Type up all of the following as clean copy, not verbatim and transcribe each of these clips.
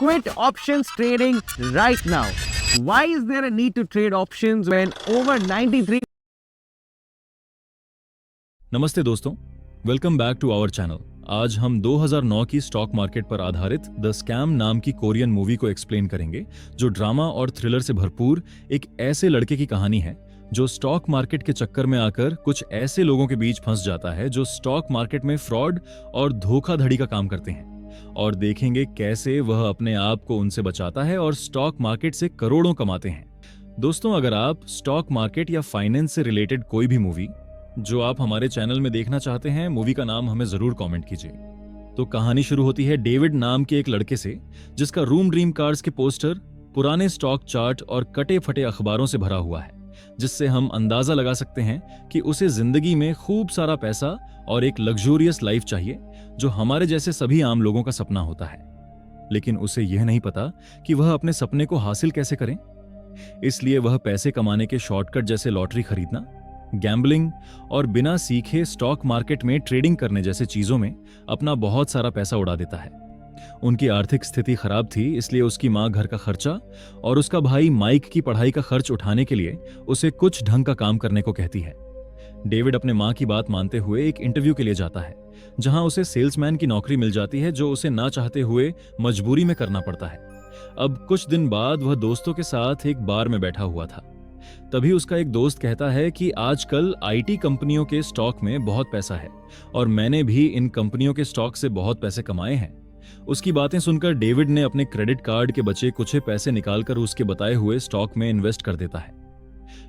quit options trading right now. Why is there a need to trade options when over 93? नमस्ते दोस्तों, welcome back to our channel. आज हम 2009 की stock market पर आधारित the scam नाम की कोरियन मूवी को एक्सप्लेन करेंगे, जो ड्रामा और थ्रिलर से भरपूर एक ऐसे लड़के की कहानी है जो स्टॉक मार्केट के चक्कर में आकर कुछ ऐसे लोगों के बीच फंस जाता है जो स्टॉक मार्केट में फ्रॉड और धोखाधड़ी का काम करते हैं, और देखेंगे कैसे वह अपने आप को उनसे बचाता है और स्टॉक मार्केट से करोड़ों कमाते हैं। दोस्तों, अगर आप स्टॉक मार्केट या फाइनेंस से रिलेटेड कोई भी मूवी जो आप हमारे चैनल में देखना चाहते हैं, मूवी का नाम हमें जरूर कमेंट कीजिए। तो कहानी शुरू होती है डेविड नाम के एक लड़के से, जिसका रूम ड्रीम कार्स के पोस्टर पुराने स्टॉक चार्ट और कटे फटे अखबारों से भरा हुआ है, जिससे हम अंदाजा लगा सकते हैं कि उसे जिंदगी में खूब सारा पैसा और एक लग्जूरियस लाइफ चाहिए, जो हमारे जैसे सभी आम लोगों का सपना होता है। लेकिन उसे यह नहीं पता कि वह अपने सपने को हासिल कैसे करें। इसलिए वह पैसे कमाने के शॉर्टकट जैसे लॉटरी खरीदना, गैम्बलिंग और बिना सीखे स्टॉक मार्केट में ट्रेडिंग करने जैसे चीजों में अपना बहुत सारा पैसा उड़ा देता है। उनकी आर्थिक स्थिति खराब थी, इसलिए उसकी मां घर का खर्चा और उसका भाई माइक की पढ़ाई का खर्च उठाने के लिए उसे कुछ ढंग का काम करने को कहती है। डेविड अपने मां की बात मानते हुए एक इंटरव्यू के लिए जाता है, जहां उसे सेल्समैन की नौकरी मिल जाती है, जो उसे ना चाहते हुए मजबूरी में करना पड़ता है। अब कुछ दिन बाद वह दोस्तों के साथ एक बार में बैठा हुआ था। तभी उसका एक दोस्त कहता है कि आजकल आईटी कंपनियों के स्टॉक में बहुत पैसा है और मैंने भी इन कंपनियों के स्टॉक से बहुत पैसे कमाए हैं। उसकी बातें सुनकर डेविड ने अपने क्रेडिट कार्ड के बचे कुछ पैसे निकालकर उसके बताए हुए स्टॉक में इन्वेस्ट कर देता है।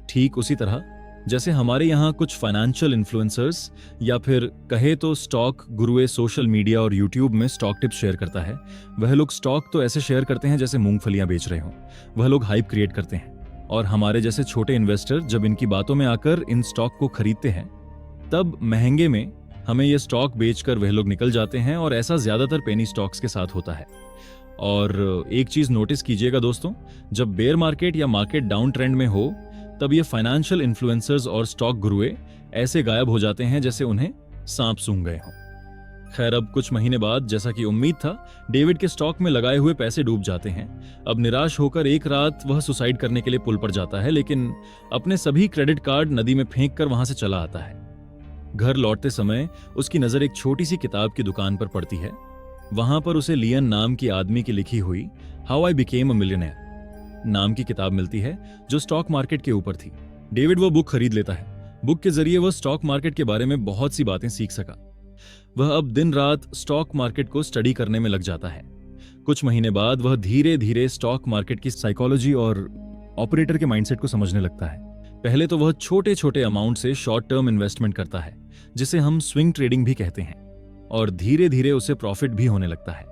ठीक उसी तरह जैसे हमारे यहाँ कुछ फाइनेंशियल इन्फ्लुएंसर्स या फिर कहे तो स्टॉक गुरुए सोशल मीडिया और यूट्यूब में स्टॉक टिप्स शेयर करता है, वह लोग स्टॉक तो ऐसे शेयर करते हैं जैसे मूंगफलियां बेच रहे हों। वह लोग हाइप क्रिएट करते हैं और हमारे जैसे छोटे इन्वेस्टर जब इनकी बातों में आकर इन स्टॉक को खरीदते हैं, तब महंगे में हमें ये स्टॉक बेचकर वह लोग निकल जाते हैं, और ऐसा ज्यादातर पेनी स्टॉक्स के साथ होता है। और एक चीज नोटिस कीजिएगा दोस्तों, जब बेयर मार्केट या मार्केट डाउन ट्रेंड में हो, तब ये फाइनेंशियल इन्फ्लुएंसर्स और स्टॉक गुरुए ऐसे गायब हो जाते हैं जैसे उन्हें सांप सूंघ गए हों। खैर, अब कुछ महीने बाद, जैसा कि उम्मीद था, डेविड के स्टॉक में लगाए हुए पैसे डूब जाते हैं। अब निराश होकर एक रात वह सुसाइड करने के लिए पुल पर जाता है, लेकिन अपने सभी क्रेडिट कार्ड नदी में फेंक कर वहां से चला आता है। घर लौटते समय उसकी नजर एक छोटी सी किताब की दुकान पर पड़ती है। वहां पर उसे लियन नाम की आदमी की लिखी हुई how I became a millionaire नाम की किताब मिलती है, जो स्टॉक मार्केट के ऊपर थी। डेविड वो बुक खरीद लेता है। बुक के जरिए वह स्टॉक मार्केट के बारे में बहुत सी बातें सीख सका। वह अब दिन रात स्टॉक मार्केट को स्टडी करने में लग जाता है। कुछ महीने बाद वह धीरे धीरे स्टॉक मार्केट की साइकोलॉजी और ऑपरेटर के माइंडसेट को समझने लगता है। पहले तो वह छोटे छोटे अमाउंट से शॉर्ट टर्म इन्वेस्टमेंट करता है, जिसे हम स्विंग ट्रेडिंग भी कहते हैं, और धीरे धीरे उसे प्रॉफिट भी होने लगता है।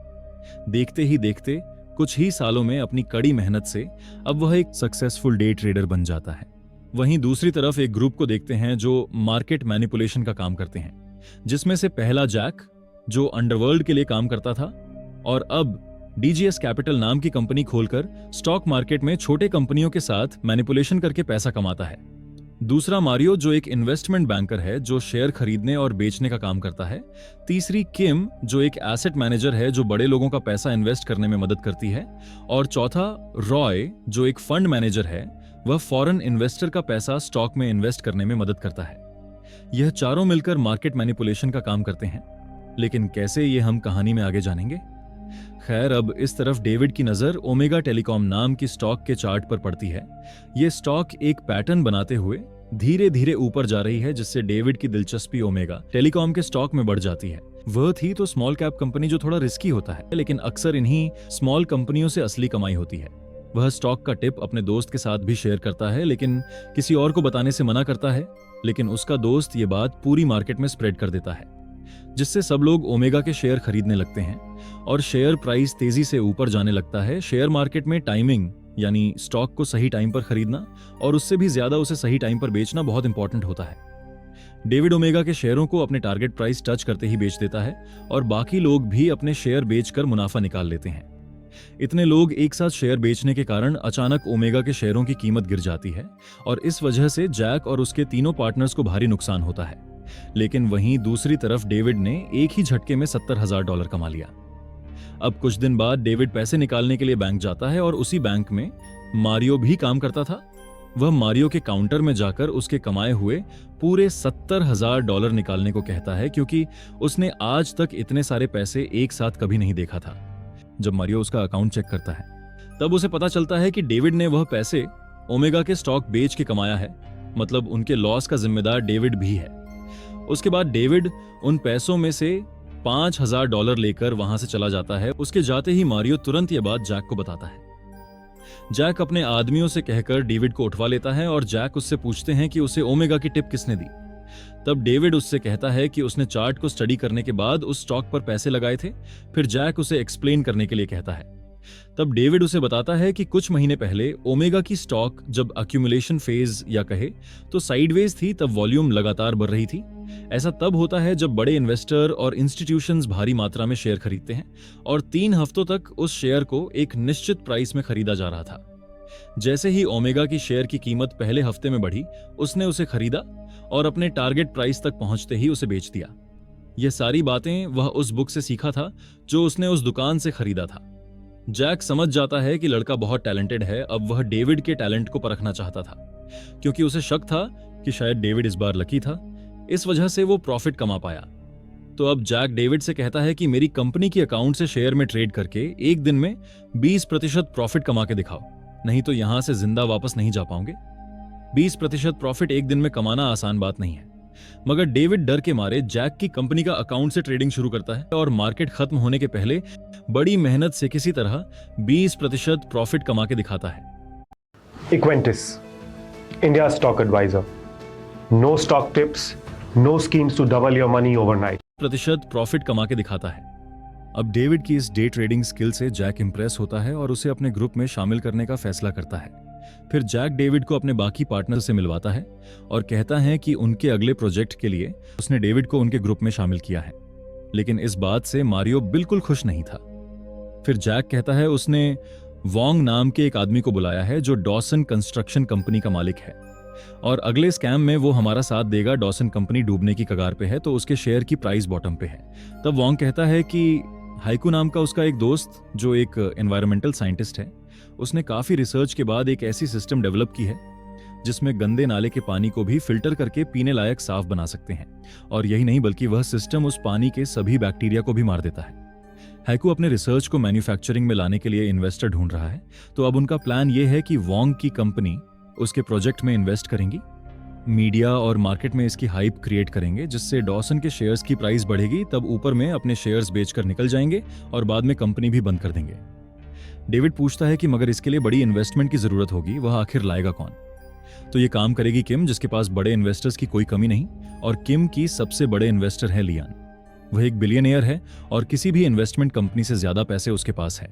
देखते ही देखते कुछ ही सालों में अपनी कड़ी मेहनत से अब वह एक सक्सेसफुल डे ट्रेडर बन जाता है। वहीं दूसरी तरफ एक ग्रुप को देखते हैं जो मार्केट मैनिपुलेशन का काम करते हैं, जिसमें से पहला जैक, जो अंडरवर्ल्ड के लिए काम करता था और अब डीजीएस कैपिटल नाम की कंपनी खोलकर स्टॉक मार्केट में छोटे कंपनियों के साथ मैनिपुलेशन करके पैसा कमाता है। दूसरा मारियो, जो एक इन्वेस्टमेंट बैंकर है जो शेयर खरीदने और बेचने का काम करता है। तीसरी किम, जो एक एसेट मैनेजर है जो बड़े लोगों का पैसा इन्वेस्ट करने में मदद करती है। और चौथा रॉय, जो एक फंड मैनेजर है, वह फॉरेन इन्वेस्टर का पैसा स्टॉक में इन्वेस्ट करने में मदद करता है। यह चारों मिलकर मार्केट मैनिपुलेशन का काम करते हैं, लेकिन कैसे, ये हम कहानी में आगे जानेंगे। खैर, अब इस तरफ डेविड की नजर ओमेगा टेलीकॉम नाम की स्टॉक के चार्ट पर पड़ती है। यह स्टॉक एक पैटर्न बनाते हुए धीरे धीरे ऊपर जा रही है, जिससे डेविड की दिलचस्पी ओमेगा टेलीकॉम के स्टॉक में बढ़ जाती है। वह थी तो स्मॉल कैप कंपनी, जो थोड़ा रिस्की होता है, लेकिन अक्सर इन्हीं स्मॉल कंपनियों से असली कमाई होती है। वह स्टॉक का टिप अपने दोस्त के साथ भी शेयर करता है, लेकिन किसी और को बताने से मना करता है। लेकिन उसका दोस्त ये बात पूरी मार्केट में स्प्रेड कर देता है, जिससे सब लोग ओमेगा के शेयर खरीदने लगते हैं और शेयर प्राइस तेजी से ऊपर जाने लगता है। शेयर मार्केट में टाइमिंग, यानी स्टॉक को सही टाइम पर खरीदना और उससे भी ज्यादा उसे सही टाइम पर बेचना बहुत इंपॉर्टेंट होता है। डेविड ओमेगा के शेयरों को अपने टारगेट प्राइस टच करते ही बेच देता है और बाकी लोग भी अपने शेयर बेचकर मुनाफा निकाल लेते हैं। इतने लोग एक साथ शेयर बेचने के कारण अचानक ओमेगा के शेयरों की कीमत गिर जाती है और इस वजह से जैक और उसके तीनों पार्टनर्स को भारी नुकसान होता है। लेकिन वहीं दूसरी तरफ डेविड ने एक ही झटके में $70,000 कमा लिया। अब कुछ दिन बाद डेविड पैसे निकालने के लिए बैंक जाता है और उसी बैंक में मारियो भी काम करता था। वह मारियो के काउंटर में जाकर उसके कमाए हुए पूरे $70,000 निकालने को कहता है, क्योंकि उसने आज तक इतने सारे पैसे एक साथ कभी नहीं देखा था। जब मारियो उसका अकाउंट चेक करता है तब उसे पता चलता है कि डेविड ने वह पैसे ओमेगा के स्टॉक बेच के कमाया है, मतलब उनके लॉस का जिम्मेदार डेविड भी है। उसके बाद डेविड उन पैसों में से $5,000 लेकर वहां से चला जाता है। उसके जाते ही मारियो तुरंत यह बात जैक को बताता है। जैक अपने आदमियों से कहकर डेविड को उठवा लेता है और जैक उससे पूछते हैं कि उसे ओमेगा की टिप किसने दी। तब डेविड उससे कहता है कि उसने चार्ट को स्टडी करने के बाद उस स्टॉक पर पैसे लगाए थे। फिर जैक उसे एक्सप्लेन करने के लिए कहता है। तब डेविड उसे बताता है कि कुछ महीने पहले ओमेगा की स्टॉक जब अक्यूमुलेशन फेज या कहे तो साइडवेज थी, तब वॉल्यूम लगातार बढ़ रही थी। ऐसा तब होता है जब बड़े इन्वेस्टर और इंस्टीट्यूशंस भारी मात्रा में शेयर खरीदते हैं और 3 हफ्तों तक उस शेयर को एक निश्चित प्राइस में खरीदा जा रहा था। जैसे ही ओमेगा की शेयर की कीमत पहले हफ्ते में बढ़ी, उसने उसे खरीदा और अपने टारगेट प्राइस तक पहुंचते ही उसे बेच दिया। ये सारी बातें वह उस बुक से सीखा था जो उसने उस दुकान से खरीदा था। जैक समझ जाता है कि लड़का बहुत टैलेंटेड है। अब वह डेविड के टैलेंट को परखना चाहता था, क्योंकि उसे शक था कि शायद डेविड इस बार लकी था, इस वजह से वो प्रॉफिट कमा पाया। तो अब जैक डेविड से कहता है कि मेरी कंपनी की अकाउंट से शेयर में ट्रेड करके एक दिन में 20% प्रॉफिट कमा के दिखाओ, नहीं तो यहां से जिंदा वापस नहीं जा पाओगे। 20% प्रॉफिट एक दिन में कमाना आसान बात नहीं है, मगर डेविड डर के मारे जैक की कंपनी का अकाउंट से ट्रेडिंग शुरू करता है और मार्केट खत्म होने के पहले बड़ी मेहनत से किसी तरह 20% प्रॉफिट कमा के दिखाता है। Equentis, India's stock advisor. No stock tips, no schemes to double your money overnight. प्रतिशत प्रॉफिट कमा के दिखाता है। अब डेविड की इस डे ट्रेडिंग स्किल से जैक इंप्रेस होता है और उसे अपने ग्रुप में शामिल करने का फैसला करता है। फिर जैक डेविड को अपने बाकी पार्टनर से मिलवाता है और कहता है कि उनके अगले प्रोजेक्ट के लिए उसने डेविड को उनके ग्रुप में शामिल किया है। लेकिन इस बात से मारियो बिल्कुल खुश नहीं था। फिर जैक कहता है उसने वोंग नाम के एक आदमी को बुलाया है जो डॉसन कंस्ट्रक्शन कंपनी का मालिक है और अगले स्कैम में वो हमारा साथ देगा। डॉसन कंपनी डूबने की कगार पे है तो उसके शेयर की प्राइस बॉटम पे है। तब वोंग कहता है कि हाइकू नाम का उसका एक दोस्त जो एक एनवायरमेंटल साइंटिस्ट है, उसने काफी रिसर्च के बाद एक ऐसी सिस्टम डेवलप की है जिसमें गंदे नाले के पानी को भी फिल्टर करके पीने लायक साफ बना सकते हैं। और यही नहीं बल्कि वह सिस्टम उस पानी के सभी बैक्टीरिया को भी मार देता है। हाइकू अपने रिसर्च को मैन्युफैक्चरिंग में लाने के लिए इन्वेस्टर ढूंढ रहा है, तो अब उनका प्लान यह है कि वोंग की कंपनी उसके प्रोजेक्ट में इन्वेस्ट करेंगी, मीडिया और मार्केट में इसकी हाइप क्रिएट करेंगे जिससे डॉसन के शेयर्स की प्राइस बढ़ेगी। तब ऊपर में अपने शेयर्स बेचकर निकल जाएंगे और बाद में कंपनी भी बंद कर देंगे। डेविड पूछता है कि मगर इसके लिए बड़ी इन्वेस्टमेंट की जरूरत होगी, वह आखिर लाएगा कौन? तो ये काम करेगी किम, जिसके पास बड़े इन्वेस्टर्स की कोई कमी नहीं, और किम की सबसे बड़े इन्वेस्टर है लियान। वह एक बिलियनियर है और किसी भी इन्वेस्टमेंट कंपनी से ज्यादा पैसे उसके पास है।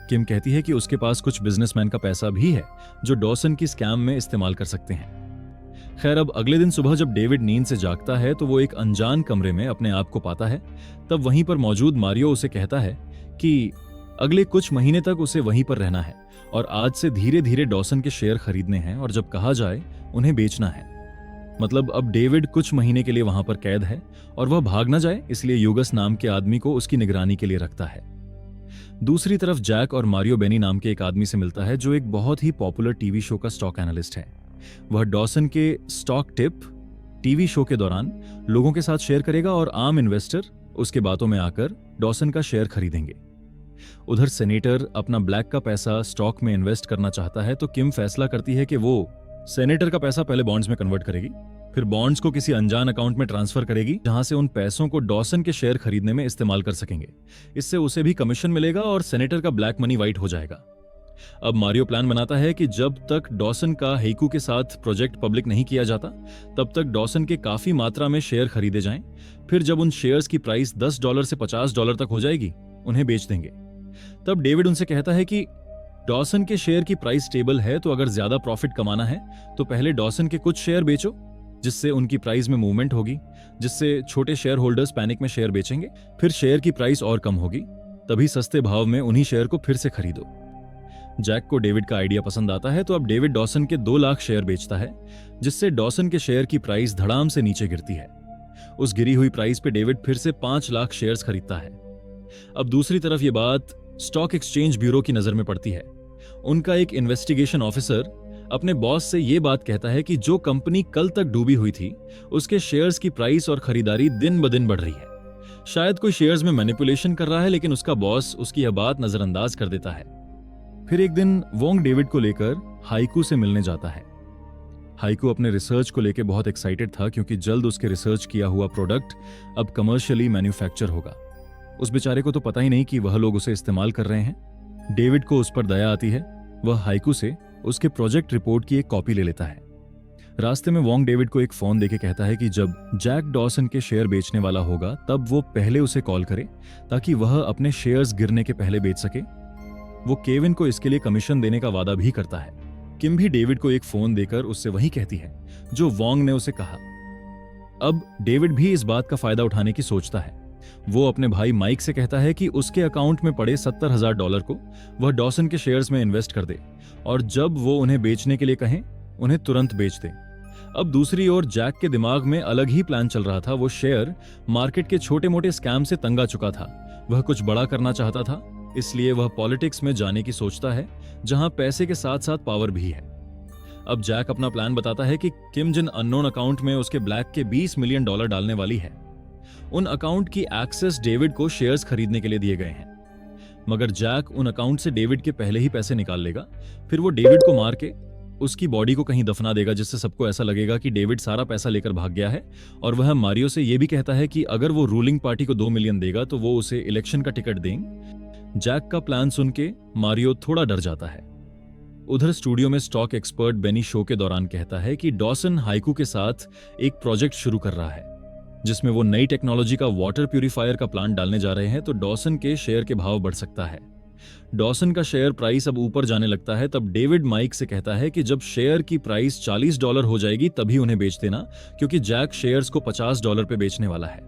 किम कहती है कि उसके पास कुछ बिजनेसमैन का पैसा भी है जो डॉसन की स्कैम में इस्तेमाल कर सकते हैं। खैर, अब अगले दिन सुबह जब डेविड नींद से जागता है तो वो एक अनजान कमरे में अपने आप को पाता है। तब वहीं पर मौजूद मारियो उसे कहता है कि अगले कुछ महीने तक उसे वहीं पर रहना है और आज से धीरे धीरे डॉसन के शेयर खरीदने हैं और जब कहा जाए उन्हें बेचना है। मतलब अब डेविड कुछ महीने के लिए वहां पर कैद है और वह भाग न जाए, इसलिए यूगस नाम के आदमी को उसकी निगरानी के लिए रखता है। दूसरी तरफ जैक और मारियो बेनी नाम के एक आदमी से मिलता है जो एक बहुत ही पॉपुलर टीवी शो का स्टॉक एनालिस्ट है। वह डॉसन के स्टॉक टिप टीवी शो के दौरान लोगों के साथ शेयर करेगा और आम इन्वेस्टर उसके बातों में आकर डॉसन का शेयर खरीदेंगे। उधर सेनेटर अपना ब्लैक का पैसा स्टॉक में इन्वेस्ट करना चाहता है, तो किम फैसला करती है कि वो सेनेटर का पैसा पहले बॉन्ड्स में कन्वर्ट करेगी, फिर बॉन्ड्स को किसी अनजान अकाउंट में ट्रांसफर करेगी जहां से उन पैसों को डॉसन के शेयर खरीदने में इस्तेमाल कर सकेंगे। इससे उसे भी कमीशन मिलेगा और सेनेटर का ब्लैक मनी व्हाइट हो जाएगा। अब मारियो प्लान बनाता है कि जब तक डॉसन का हेकू के साथ प्रोजेक्ट पब्लिक नहीं किया जाता तब तक डॉसन के काफी मात्रा में शेयर खरीदे जाएं। फिर जब उन शेयर्स की प्राइस $10 से $50 तक हो जाएगी, उन्हें बेच देंगे। तब डेविड उनसे कहता है कि डॉसन के शेयर की प्राइस स्टेबल है, तो अगर ज्यादा प्रॉफिट कमाना है तो पहले डॉसन के कुछ शेयर बेचो जिससे उनकी प्राइस में मूवमेंट होगी, जिससे छोटे शेयर होल्डर्स पैनिक में शेयर बेचेंगे, फिर शेयर की प्राइस और कम होगी, तभी सस्ते भाव में उन्हीं शेयर को फिर से खरीदो। जैक को डेविड का आइडिया पसंद आता है, तो अब डेविड डॉसन के 2 लाख शेयर बेचता है जिससे डॉसन के शेयर की प्राइस धड़ाम से नीचे गिरती है। उस गिरी हुई प्राइस पे डेविड फिर से 5 लाख शेयर्स खरीदता है। अब दूसरी तरफ ये बात स्टॉक एक्सचेंज ब्यूरो की नजर में पड़ती है। उनका एक इन्वेस्टिगेशन ऑफिसर अपने बॉस से ये बात कहता है कि जो कंपनी कल तक डूबी हुई थी उसके शेयर्स की प्राइस और खरीदारी दिन ब दिन बढ़ रही है। शायद कोई शेयर्स में मैनिपुलेशन कर रहा है, लेकिन उसका बॉस उसकी यह बात नजरअंदाज कर देता है। फिर एक दिन वोंग डेविड को लेकर हाइकू से मिलने जाता है। हाइकू अपने रिसर्च को लेकर बहुत एक्साइटेड था क्योंकि जल्द उसके रिसर्च किया हुआ प्रोडक्ट अब कमर्शियली मैन्युफैक्चर होगा। उस बेचारे को तो पता ही नहीं कि वह लोग उसे इस्तेमाल कर रहे हैं। डेविड को उस पर दया आती है। वह हाइकू से उसके प्रोजेक्ट रिपोर्ट की एक कॉपी ले लेता है। रास्ते में वोंग डेविड को एक फोन देके कहता है कि जब जैक डॉसन के शेयर बेचने वाला होगा तब वो पहले उसे कॉल करे ताकि वह अपने शेयर्स गिरने के पहले बेच सके। वो केविन को इसके लिए कमीशन देने का वादा भी करता है। किम भी डेविड को एक फोन देकर उससे वही कहती है जो वोंग ने उसे कहा। अब डेविड भी इस बात का फायदा उठाने की सोचता है। वो अपने भाई माइक से कहता है कि उसके अकाउंट में पड़े $70,000 को वह डॉसन के शेयर्स में इन्वेस्ट कर दे और जब वो उन्हें बेचने के लिए कहें उन्हें तुरंत बेच दे। अब दूसरी ओर जैक के दिमाग में अलग ही प्लान चल रहा था। वो शेयर मार्केट के छोटे मोटे स्कैम से तंग आ चुका था। वह कुछ बड़ा करना चाहता था, इसलिए वह पॉलिटिक्स में जाने की सोचता है जहां पैसे के साथ साथ पावर भी है। अब जैक अपना प्लान बताता है कि किम जिन अननोन अकाउंट में उसके ब्लैक के $20 मिलियन डालने वाली है, उन अकाउंट की एक्सेस डेविड को शेयर्स खरीदने के लिए दिए गए हैं। मगर जैक उन अकाउंट से डेविड के पहले ही पैसे निकाल लेगा। फिर वो डेविड को मार के उसकी बॉडी को कहीं दफना देगा, जिससे सबको ऐसा लगेगा कि डेविड सारा पैसा लेकर भाग गया है। और वह मारियो से यह भी कहता है कि अगर वो रूलिंग पार्टी को $2 मिलियन देगा तो वो उसे इलेक्शन का टिकट देंगे। जैक का प्लान सुन के मारियो थोड़ा डर जाता है। उधर स्टूडियो में स्टॉक एक्सपर्ट बेनी शो के दौरान कहता है कि डॉसन हाइकू के साथ एक प्रोजेक्ट शुरू कर रहा है जिसमें वो नई टेक्नोलॉजी का वाटर प्यूरिफायर का प्लांट डालने जा रहे हैं, तो डॉसन के शेयर के भाव बढ़ सकता है। डॉसन का शेयर प्राइस अब ऊपर जाने लगता है। तब डेविड माइक से कहता है कि जब शेयर की प्राइस $40 हो जाएगी तभी उन्हें बेच देना, क्योंकि जैक शेयर्स को $50 पे बेचने वाला है।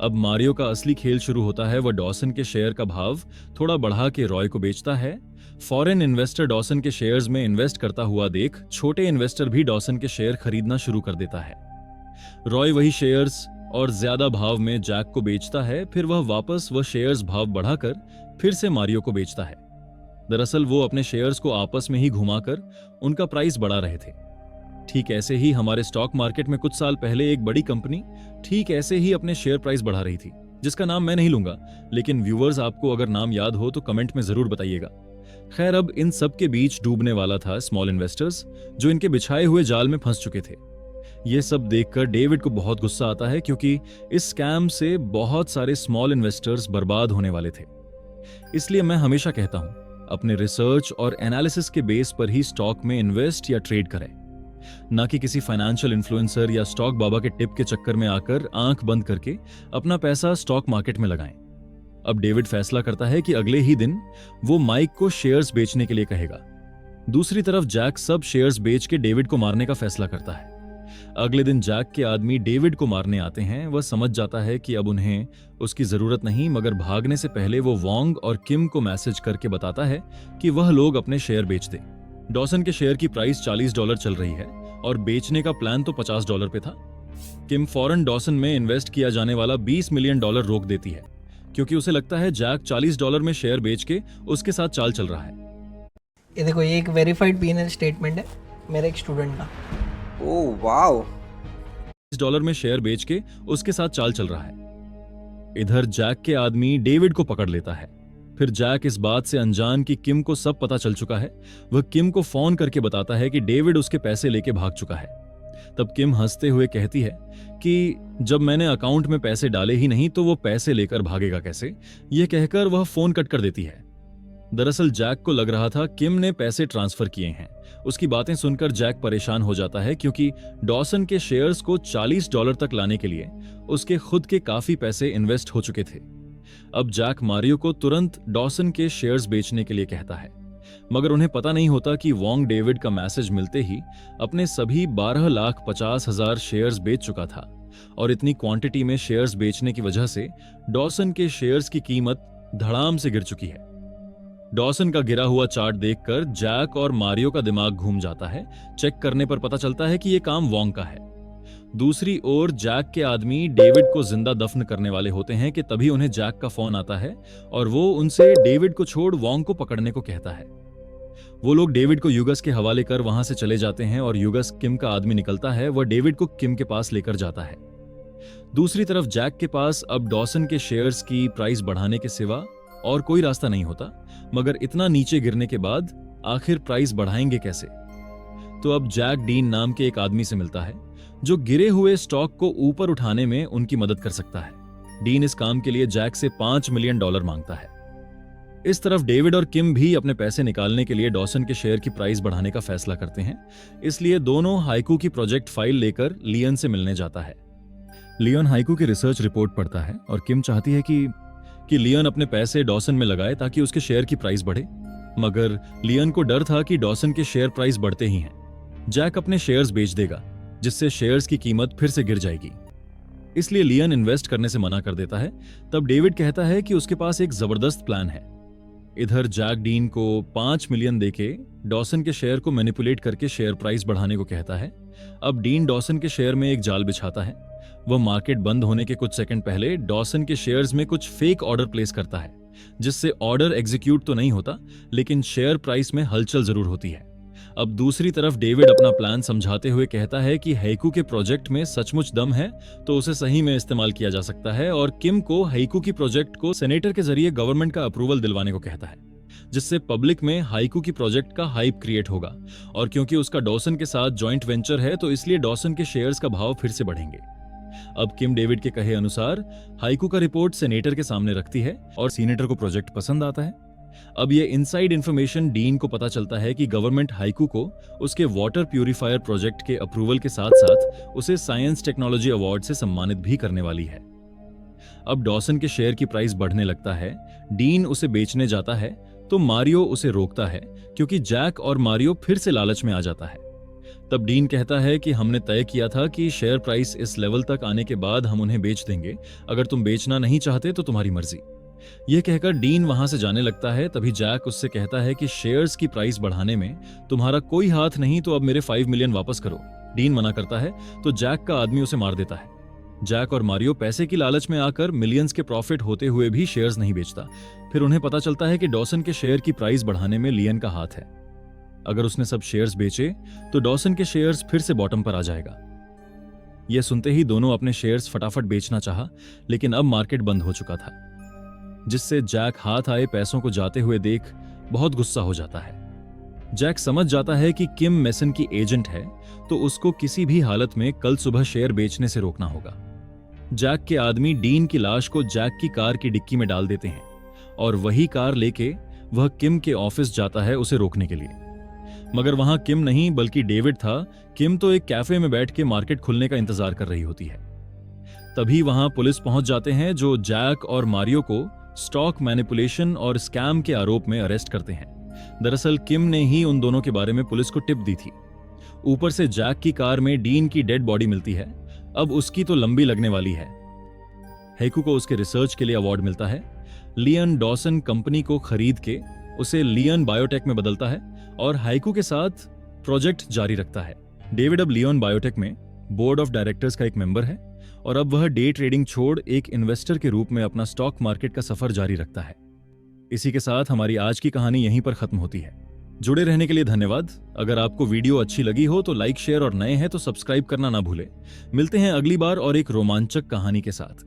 अब मारियो का असली खेल शुरू होता है। वह डॉसन के शेयर का भाव थोड़ा बढ़ा के रॉय को बेचता है। फॉरेन इन्वेस्टर डॉसन के शेयर्स में इन्वेस्ट करता हुआ देख छोटे इन्वेस्टर भी डॉसन के शेयर खरीदना शुरू कर देता है। रॉय वही शेयर्स और ज्यादा भाव में जैक को बेचता है। फिर वह वापस वह शेयर्स भाव बढ़ाकर फिर से मारियो को बेचता है। दरअसल वो अपने शेयर्स को आपस में ही घुमाकर उनका प्राइस बढ़ा रहे थे। ठीक ऐसे ही हमारे स्टॉक मार्केट में कुछ साल पहले एक बड़ी कंपनी ठीक ऐसे ही अपने शेयर प्राइस बढ़ा रही थी, जिसका नाम मैं नहीं लूंगा, लेकिन व्यूअर्स आपको अगर नाम याद हो तो कमेंट में जरूर बताइएगा। खैर, अब इन सब के बीच डूबने वाला था स्मॉल इन्वेस्टर्स, जो इनके बिछाए हुए जाल में फंस चुके थे। यह सब देखकर डेविड को बहुत गुस्सा आता है, क्योंकि इस स्कैम से बहुत सारे स्मॉल इन्वेस्टर्स बर्बाद होने वाले थे। इसलिए मैं हमेशा कहता हूं, अपने रिसर्च और एनालिसिस के बेस पर ही स्टॉक में इन्वेस्ट या ट्रेड करें, ना कि किसी फाइनेंशियल इन्फ्लुएंसर या स्टॉक बाबा के टिप के चक्कर में आकर आंख बंद करके अपना पैसा स्टॉक मार्केट में लगाएं। अब डेविड फैसला करता है कि अगले ही दिन वो माइक को शेयर्स बेचने के लिए कहेगा। दूसरी तरफ जैक सब शेयर्स बेच के डेविड को मारने का फैसला करता है। अगले दिन जैक के आदमी डेविड को मारने आते हैं। वह समझ जाता है कि अब उन्हें उसकी जरूरत नहीं, मगर भागने से पहले वो वोंग और किम को मैसेज करके बताता है कि वह लोग अपने शेयर बेच दें। डॉसन के शेयर की प्राइस $40 चल रही है और बेचने का प्लान तो $50 पे था। किम फौरन डॉसन में इन्वेस्ट किया जाने वाला $20 मिलियन रोक देती है, क्योंकि उसे लगता है जैक $40 में शेयर बेच के उसके साथ चाल चल रहा है। ये देखो, ये एक वेरीफाइड P&L स्टेटमेंट है मेरे एक स्टूडेंट का। ओह वाओ, $40 में शेयर बेच के उसके साथ चाल चल रहा है। इधर जैक के आदमी डेविड को पकड़ लेता है। फिर जैक इस बात से अनजान कि किम को सब पता चल चुका है, वह किम को फोन करके बताता है कि डेविड उसके पैसे लेके भाग चुका है। तब किम हंसते हुए कहती है कि जब मैंने अकाउंट में पैसे डाले ही नहीं तो वो पैसे लेकर भागेगा कैसे। यह कहकर वह फोन कट कर देती है। दरअसल जैक को लग रहा था किम ने पैसे ट्रांसफर किए हैं। उसकी बातें सुनकर जैक परेशान हो जाता है, क्योंकि डॉसन के शेयर्स को $40 तक लाने के लिए उसके खुद के काफी पैसे इन्वेस्ट हो चुके थे। अब जैक मारियो को तुरंत डॉसन के शेयर्स बेचने के लिए कहता है, मगर उन्हें पता नहीं होता कि वोंग डेविड का मैसेज मिलते ही अपने सभी 12,50,000 शेयर्स बेच चुका था, और इतनी क्वांटिटी में शेयर्स बेचने की वजह से डॉसन के शेयर्स की कीमत धड़ाम से गिर चुकी है। डॉसन का गिरा हुआ चार्ट देखकर जैक और मारियो का दिमाग घूम जाता है। चेक करने पर पता चलता है कि यह काम वोंग का है। दूसरी ओर जैक के आदमी डेविड को जिंदा दफन करने वाले होते हैं कि तभी उन्हें जैक का फोन आता है और वो उनसे डेविड को छोड़ वॉन्ग को पकड़ने को कहता है। वो लोग डेविड को यूगस के हवाले कर वहां से चले जाते हैं और यूगस किम का आदमी निकलता है, वह डेविड को किम के पास लेकर जाता है। दूसरी तरफ जैक के पास अब डॉसन के शेयर्स की प्राइस बढ़ाने के सिवा और कोई रास्ता नहीं होता, मगर इतना नीचे गिरने के बाद आखिर प्राइस बढ़ाएंगे कैसे? तो अब जैक डीन नाम के एक आदमी से मिलता है जो गिरे हुए स्टॉक को ऊपर उठाने में उनकी मदद कर सकता है। डीन इस काम के लिए जैक से $5 मिलियन मांगता है। इस तरफ डेविड और किम भी अपने पैसे निकालने के लिए डॉसन के शेयर की प्राइस बढ़ाने का फैसला करते हैं, इसलिए दोनों हाइकू की प्रोजेक्ट फाइल लेकर लियन से मिलने जाता है। लियन हाइकू की रिसर्च रिपोर्ट पढ़ता है और किम चाहती है कि लियन अपने पैसे डॉसन में लगाए ताकि उसके शेयर की प्राइस बढ़े, मगर लियन को डर था कि डॉसन के शेयर प्राइस बढ़ते ही हैं। जैक अपने शेयर्स बेच देगा जिससे शेयर्स की कीमत फिर से गिर जाएगी, इसलिए लियन इन्वेस्ट करने से मना कर देता है। तब डेविड कहता है कि उसके पास एक जबरदस्त प्लान है। इधर जैक डीन को 5 मिलियन देके डॉसन के शेयर को मैनिपुलेट करके शेयर प्राइस बढ़ाने को कहता है। अब डीन डॉसन के शेयर में एक जाल बिछाता है। वह मार्केट बंद होने के कुछ सेकंड पहले डॉसन के शेयर्स में कुछ फेक ऑर्डर प्लेस करता है, जिससे ऑर्डर एग्जीक्यूट तो नहीं होता लेकिन शेयर प्राइस में हलचल जरूर होती है। अब दूसरी तरफ डेविड अपना प्लान समझाते हुए कहता है कि हाइकू के प्रोजेक्ट में सचमुच दम है तो उसे सही में इस्तेमाल किया जा सकता है, और किम को हाइकू की प्रोजेक्ट को सेनेटर के जरिए गवर्नमेंट का अप्रूवल दिलवाने को कहता है, जिससे पब्लिक में हाइकू की प्रोजेक्ट का हाइप क्रिएट होगा। और क्योंकि उसका डॉसन के साथ जॉइंट वेंचर है तो इसलिए डॉसन के शेयर्स का भाव फिर से बढ़ेंगे। अब किम डेविड के कहे अनुसार हाइकू का रिपोर्ट सेनेटर के सामने रखती है और सीनेटर को प्रोजेक्ट पसंद आता है। अब ये इनसाइड इंफॉर्मेशन डीन को पता चलता है कि गवर्नमेंट हाइकू को उसके वाटर प्यूरिफायर प्रोजेक्ट के अप्रूवल के साथ साथ उसे साइंस टेक्नोलॉजी अवार्ड से सम्मानित भी करने वाली है। अब डॉसन के शेयर की प्राइस बढ़ने लगता है। डीन उसे बेचने जाता है तो मारियो उसे रोकता है क्योंकि जैक और मारियो फिर से लालच में आ जाता है। तब डीन कहता है कि हमने तय किया था कि शेयर प्राइस इस लेवल तक आने के बाद हम उन्हें बेच देंगे, अगर तुम बेचना नहीं चाहते तो तुम्हारी मर्जी। यह कहकर डीन वहां से जाने लगता है। तभी जैक उससे कहता है कि शेयर्स की प्राइस बढ़ाने में तुम्हारा कोई हाथ नहीं, तो अब मेरे 5 मिलियन वापस करो। डीन मना करता है तो जैक का आदमी उसे मार देता है। जैक और मारियो पैसे की लालच में आकर मिलियंस के प्रॉफिट होते हुए भी शेयर्स नहीं बेचता। फिर उन्हें पता चलता है कि डॉसन के शेयर की प्राइस बढ़ाने में लियन का हाथ है। अगर उसने सब शेयर्स बेचे तो डॉसन के शेयर्स फिर से बॉटम पर आ जाएगा। यह सुनते ही दोनों अपने शेयर्स फटाफट बेचना चाहा, लेकिन अब मार्केट बंद हो चुका था, जिससे जैक हाथ आए पैसों को जाते हुए देख बहुत गुस्सा हो जाता है। जैक समझ जाता है कि किम मेसन की एजेंट है तो उसको किसी भी हालत में कल सुबह शेयर बेचने से रोकना होगा। जैक के आदमी डीन की लाश को जैक की कार की डिक्की में डाल देते हैं और वही कार लेके वह किम के ऑफिस जाता है उसे रोकने के लिए, मगर वहां किम नहीं बल्कि डेविड था। किम तो एक कैफे में बैठ के मार्केट खुलने का इंतजार कर रही होती है। तभी वहां पुलिस पहुंच जाते हैं जो जैक और मारियो को स्टॉक मैनिपुलेशन और स्कैम के आरोप में अरेस्ट करते हैं। दरअसल किम ने ही उन दोनों के बारे में पुलिस को टिप दी थी। ऊपर से जैक की कार में डीन की डेड बॉडी मिलती है। अब उसकी तो लंबी लगने वाली है। हाइकू को उसके रिसर्च के लिए अवार्ड मिलता है। लियन डॉसन कंपनी को खरीद के उसे लियन बायोटेक में बदलता है और हाइकू के साथ प्रोजेक्ट जारी रखता है। डेविड अब लियन बायोटेक में बोर्ड ऑफ डायरेक्टर्स का एक मेंबर है और अब वह डे ट्रेडिंग छोड़ एक इन्वेस्टर के रूप में अपना स्टॉक मार्केट का सफर जारी रखता है। इसी के साथ हमारी आज की कहानी यहीं पर खत्म होती है। जुड़े रहने के लिए धन्यवाद। अगर आपको वीडियो अच्छी लगी हो तो लाइक, शेयर और नए हैं तो सब्सक्राइब करना ना भूलें। मिलते हैं अगली बार और एक रोमांचक कहानी के साथ।